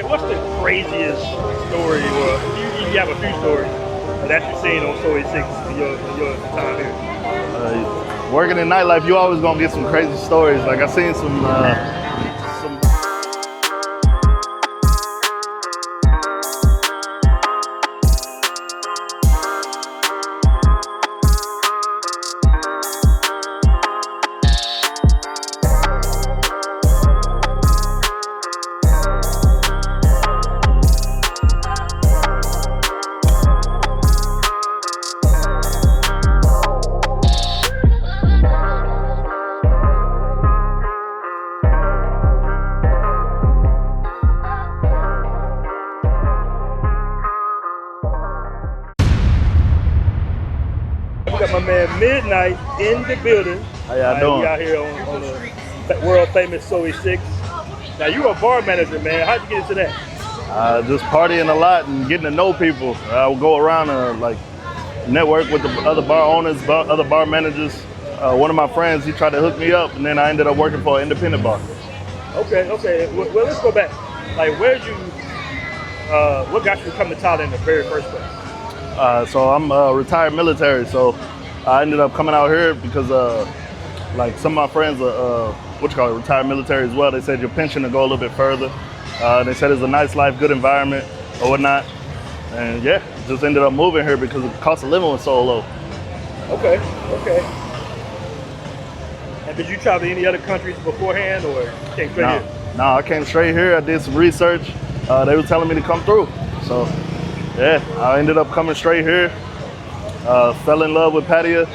what's the craziest story, or you have a few stories that you've seen on Soy 6 in your time here? Working in nightlife, you always gonna get some crazy stories. Like I seen some got my man Midnight in the building. How y'all doing? We out here on the world famous Soy 6. Now you a bar manager, man. How'd you get into that? just partying a lot and getting to know people. I would go around and like network with the other bar owners, other bar managers. One of my friends, he tried to hook me up, and then I ended up working for an independent bar. Okay. Well, let's go back. Like, what got you to come to Thailand in the very first place? So I'm retired military, so I ended up coming out here because like some of my friends are retired military as well. They said your pension will go a little bit further. They said it's a nice life, good environment or whatnot. And yeah, just ended up moving here because the cost of living was so low. Okay. And did you travel to any other countries beforehand, or you came straight here? No, I came straight here. I did some research. They were telling me to come through. So yeah, I ended up coming straight here. Fell in love with patio.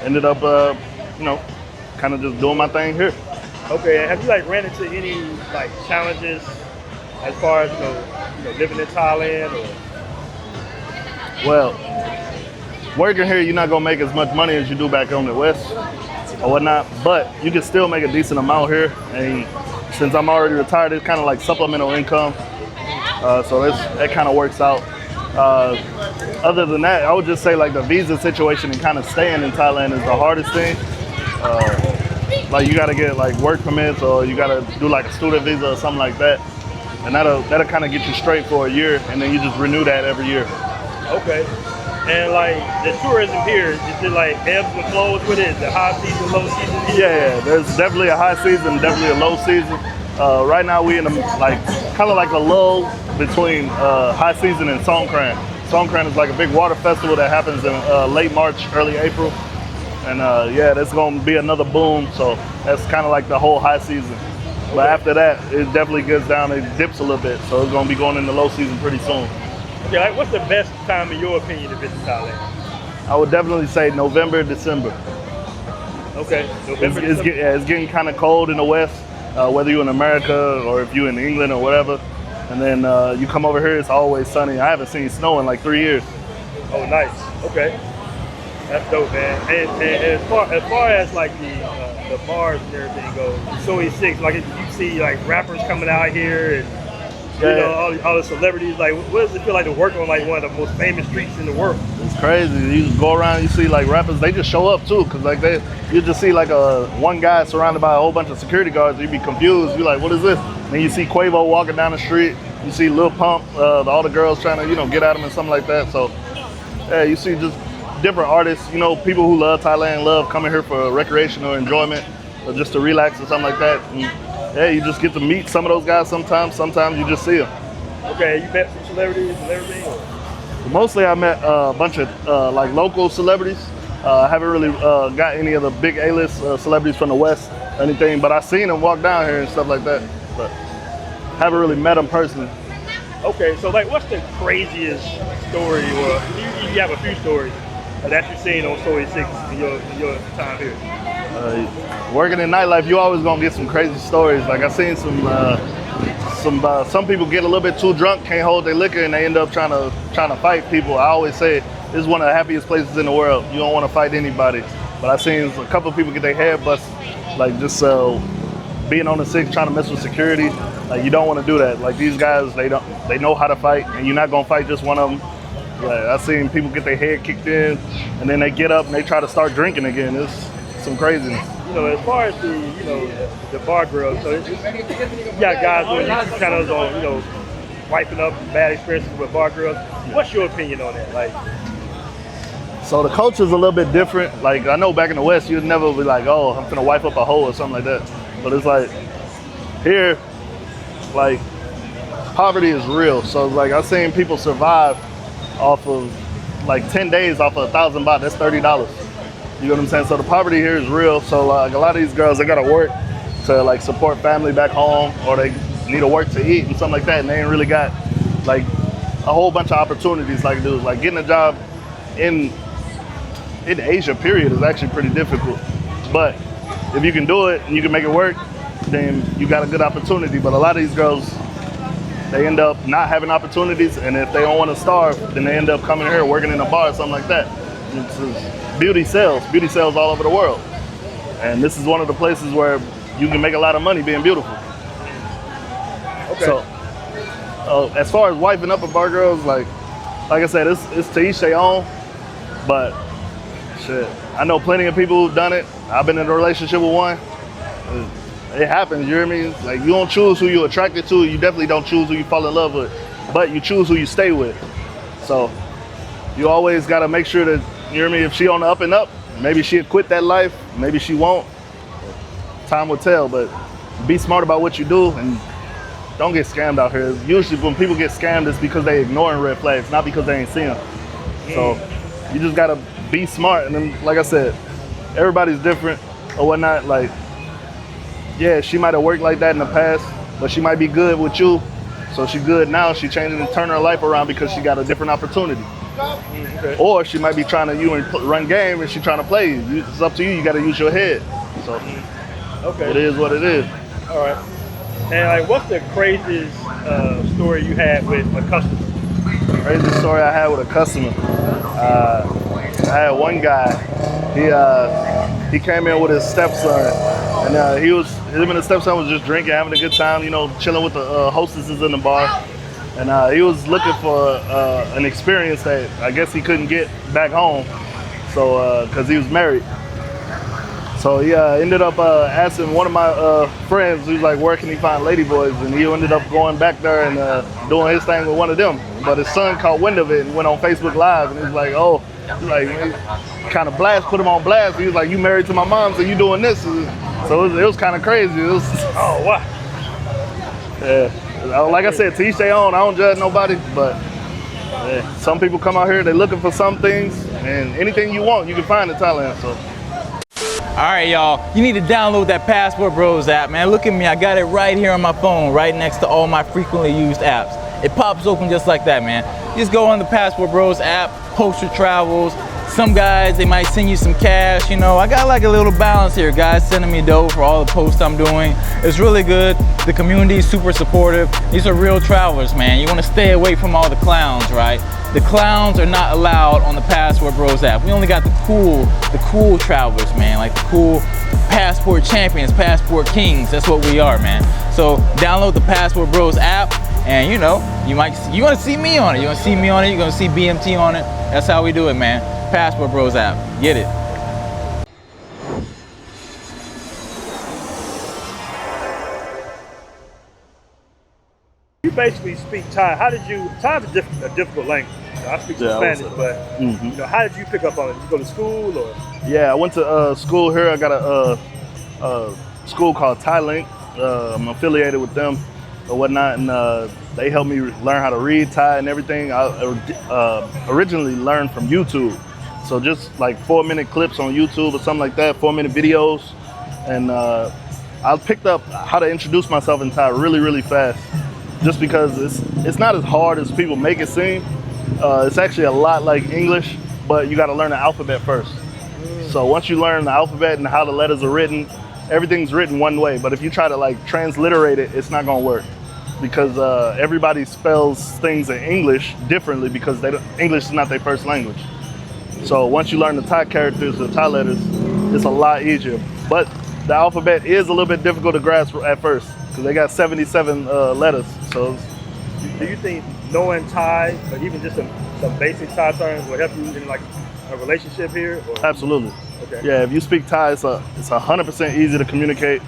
Ended up, kind of just doing my thing here. Okay, and have you ran into any challenges as far as living in Thailand? Or? Well, working here, you're not gonna make as much money as you do back on the West or whatnot, but you can still make a decent amount here. And since I'm already retired, it's kind of like supplemental income. So that kind of works out. Other than that, I would just say the visa situation and kind of staying in Thailand is the hardest thing. You got to get work permits, or you got to do a student visa or something like that, and that'll kind of get you straight for a year, and then you just renew that every year. Okay. And the tourism here, is it ebbs and flows with it? The high season, low season? Yeah, there's definitely a high season, definitely a low season. Right now we in a kind of a lull between high season and Songkran. Songkran is a big water festival that happens in late March, early April. And that's gonna be another boom. So that's kind of the whole high season. But after that, it definitely gets down, it dips a little bit. So it's gonna be going into low season pretty soon. Okay, what's the best time in your opinion to visit Thailand? I would definitely say November, December. Okay, November, December. It's getting kind of cold in the West, whether you're in America or if you're in England or whatever. And then you come over here, it's always sunny. I haven't seen snow in 3 years. Oh, nice. Okay, that's dope, man. And as far as the bars and everything goes, Soy 6, you see rappers coming out here and all the celebrities. What does it feel like to work on one of the most famous streets in the world? It's crazy. You go around, you see rappers, they just show up too, because you just see one guy surrounded by a whole bunch of security guards. You'd be confused. You're like, what is this? Then you see Quavo walking down the street. You see Lil Pump, all the girls trying to get at him and something like that. So yeah, you see just different artists. People who love Thailand love coming here for recreational enjoyment or just to relax or something like that. And, yeah, you just get to meet some of those guys sometimes. Sometimes you just see them. Okay, you met some celebrities and everything? Mostly I met a bunch of local celebrities. I haven't really got any of the big A-list celebrities from the West or anything, but I've seen them walk down here and stuff like that. But haven't really met them personally. Okay, so what's the craziest story, or you have a few stories that you've seen on Soy 6 in your time here? Working in nightlife, you always gonna get some crazy stories. I seen some people get a little bit too drunk, can't hold their liquor, and they end up trying to fight people. I always say this is one of the happiest places in the world. You don't want to fight anybody. But I seen a couple of people get their head busted, just being on the 6 trying to mess with security. You don't want to do that. These guys, they know how to fight, and you're not gonna fight just one of them. I seen people get their head kicked in, and then they get up and they try to start drinking again. It's some craziness. So as far as the bar girls, so you got guys doing YouTube channels on wiping up bad experiences with bar girls. What's your opinion on that? Like, So the culture's a little bit different. Like I know back in the West, you'd never be like, oh, I'm gonna wipe up a hoe or something like that. But it's like here, like poverty is real. So like I've seen people survive off of like 10 days off of 1,000 baht. That's $30. You know what I'm saying? So the poverty here is real. So like a lot of these girls, they gotta work to like support family back home, or they need to work to eat and something like that. And they ain't really got like a whole bunch of opportunities like dudes. Like getting a job in Asia, period, is actually pretty difficult. But if you can do it and you can make it work, then you got a good opportunity. But a lot of these girls, they end up not having opportunities, and if they don't want to starve, then they end up coming here working in a bar or something like that. Beauty sells all over the world. And this is one of the places where you can make a lot of money being beautiful. okay. So, as far as wiping up a bar girls, like I said, it's to each their own, but shit, I know plenty of people who've done it. I've been in a relationship with one. It happens, you hear me? Like you don't choose who you're attracted to. You definitely don't choose who you fall in love with, but you choose who you stay with. So you always gotta make sure that, you hear me, if she on the up and up, maybe she'll quit that life, maybe she won't. Time will tell, but be smart about what you do and don't get scammed out here. Usually when people get scammed, it's because they ignoring red flags, not because they ain't seeing them. So you just gotta be smart. And then, like I said, everybody's different or whatnot. Like, yeah, she might have worked like that in the past, but she might be good with you. So she good now. She changing and turning her life around because she got a different opportunity. Okay. Or she might be trying to run game and she trying to play you. It's up to you. You got to use your head. So Okay. it is what it is. All right. And like, what's the craziest story you had with a customer? Crazy story I had with a customer. I had one guy. He came in with his stepson, and him and his stepson was just drinking, having a good time, chilling with the hostesses in the bar. And he was looking for an experience that I guess he couldn't get back home, so because he was married. So he ended up asking one of my friends, who's like, where can he find ladyboys? And he ended up going back there and doing his thing with one of them. But his son caught wind of it and went on Facebook Live, and he was like, oh, kind of put him on blast. He was like, you married to my mom, so you doing this. So it was kind of crazy. Oh, wow. Yeah, like I said, to each their own. I don't judge nobody, but yeah, some people come out here, they're looking for some things, and anything you want, you can find in Thailand. So. All right, y'all, you need to download that Passport Bros app, man. Look at me, I got it right here on my phone, right next to all my frequently used apps. It pops open just like that, man. You just go on the Passport Bros app, post your travels. Some guys, they might send you some cash, I got like a little balance here. Guys sending me dough for all the posts I'm doing. It's really good. The community is super supportive. These are real travelers, man. You want to stay away from all the clowns, right? The clowns are not allowed on the Passport Bros app. We only got the cool travelers, man. Like the cool passport champions, passport kings. That's what we are, man. So download the Passport Bros app, and you want to see me on it. You want to see me on it. You're gonna see BMT on it. That's how we do it, man. Passport Bros app. Get it. You basically speak Thai. Thai is a difficult language. I speak some Spanish, but how did you pick up on it? Did you go to school or? Yeah, I went to school here. I got a school called Thailand. I'm affiliated with them or whatnot, and they helped me learn how to read Thai and everything. I originally learned from YouTube. So just like 4-minute clips on YouTube or something like that, 4-minute videos. And I picked up how to introduce myself in Thai really, really fast. Just because it's not as hard as people make it seem. It's actually a lot like English, but you gotta learn the alphabet first. So once you learn the alphabet and how the letters are written, everything's written one way. But if you try to like transliterate it, it's not gonna work. Because everybody spells things in English differently because English is not their first language. So once you learn the Thai characters, the Thai letters, it's a lot easier. But the alphabet is a little bit difficult to grasp at first because they got 77 letters. So, do you think knowing Thai, or even just some basic Thai terms, will help you in like a relationship here? Or? Absolutely. Okay. Yeah, if you speak Thai, it's 100% easy to communicate.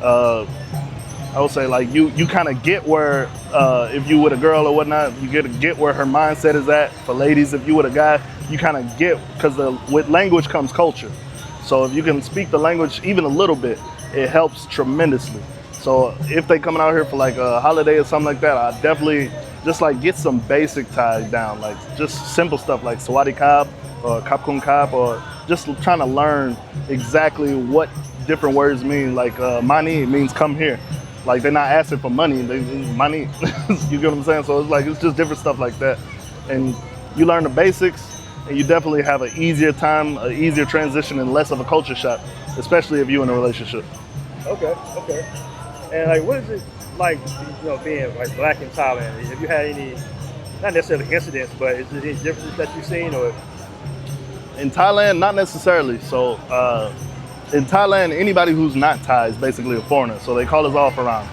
I would say like you kind of get where if you with a girl or whatnot, you get where her mindset is at. For ladies, if you with a guy, you kind of get, because with language comes culture. So if you can speak the language even a little bit, it helps tremendously. So if they coming out here for like a holiday or something like that, I definitely just like get some basic Thai down, like just simple stuff like Sawadee Kap or Kap Kun Kap, or just trying to learn exactly what different words mean. Like mani means come here. Like they're not asking for money, they money. You get what I'm saying? So it's like, it's just different stuff like that. And you learn the basics and you definitely have an easier time, an easier transition and less of a culture shock, especially if you're in a relationship. Okay. And like, what is it like, being like black in Thailand? Have you had any, not necessarily incidents, but is there any differences that you've seen, or? In Thailand, not necessarily. So in Thailand, anybody who's not Thai is basically a foreigner. So they call us all Farang.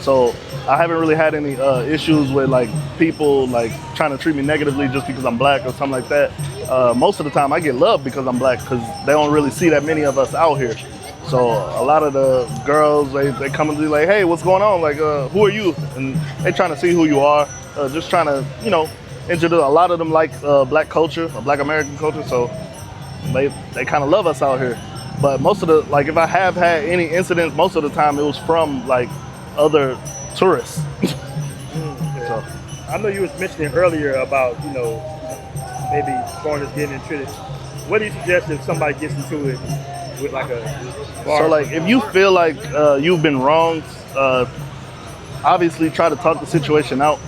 So I haven't really had any issues with like people like trying to treat me negatively just because I'm black or something like that. Most of the time I get love because I'm black, because they don't really see that many of us out here. So a lot of the girls, they come and be like, hey, what's going on? Like, who are you? And they trying to see who you are, just trying to, introduce. A lot of them like black culture, black American culture. So they kind of love us out here. But most of the, like, if I have had any incidents, most of the time it was from like other tourists. So I know you was mentioning earlier about, maybe foreigners getting treated. What do you suggest if somebody gets into it with like a bar? So like, if you feel like you've been wronged, obviously try to talk the situation out.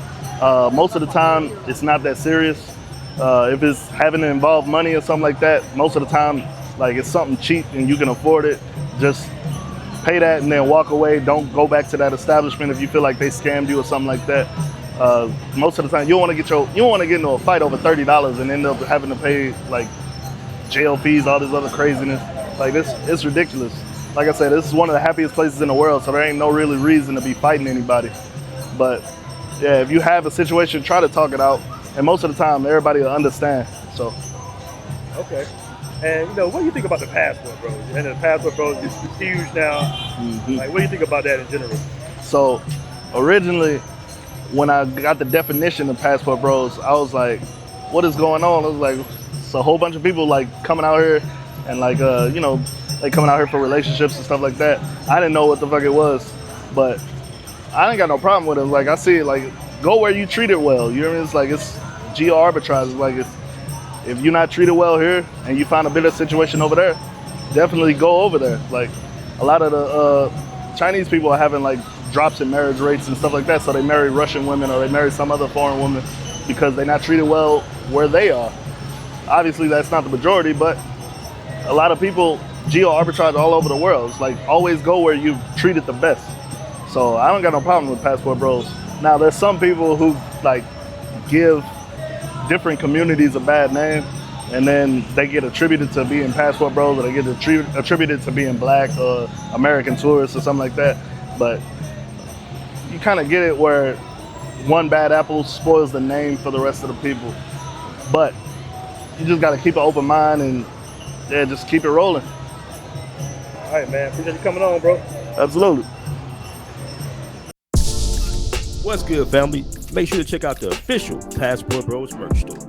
Most of the time it's not that serious. If it's having to involve money or something like that, most of the time, like, it's something cheap and you can afford it, just pay that and then walk away. Don't go back to that establishment if you feel like they scammed you or something like that. Most of the time you don't want to get into a fight over $30 and end up having to pay like jail fees, all this other craziness. Like, this, it's ridiculous. Like I said, this is one of the happiest places in the world, so there ain't no really reason to be fighting anybody. But yeah, if you have a situation, try to talk it out, and most of the time everybody will understand. So okay. And what do you think about the passport, bro? And the passport, bro, is huge now. Mm-hmm. Like, what do you think about that in general? So originally, when I got the definition of passport bros, I was like, what is going on? I was like, it's a whole bunch of people like coming out here and like, they coming out here for relationships and stuff like that. I didn't know what the fuck it was, but I ain't got no problem with it. Like, I see it, like, go where you treated well. You know what I mean? It's like, it's geo arbitrage. It's like, if you're not treated well here and you find a better situation over there, definitely go over there. Like, a lot of the Chinese people are having like drops in marriage rates and stuff like that, so they marry Russian women or they marry some other foreign woman because they're not treated well where they are. Obviously that's not the majority, but a lot of people geo arbitrage all over the world. It's like, always go where you've treated the best. So I don't got no problem with passport bros. Now there's some people who like give different communities a bad name, and then they get attributed to being passport bros, or they get attributed to being black or American tourists or something like that. But you kind of get it where one bad apple spoils the name for the rest of the people. But you just got to keep an open mind and just keep it rolling. All right, man. Appreciate you coming on, bro. Absolutely. What's good, family? Make sure to check out the official Passport Bros merch store.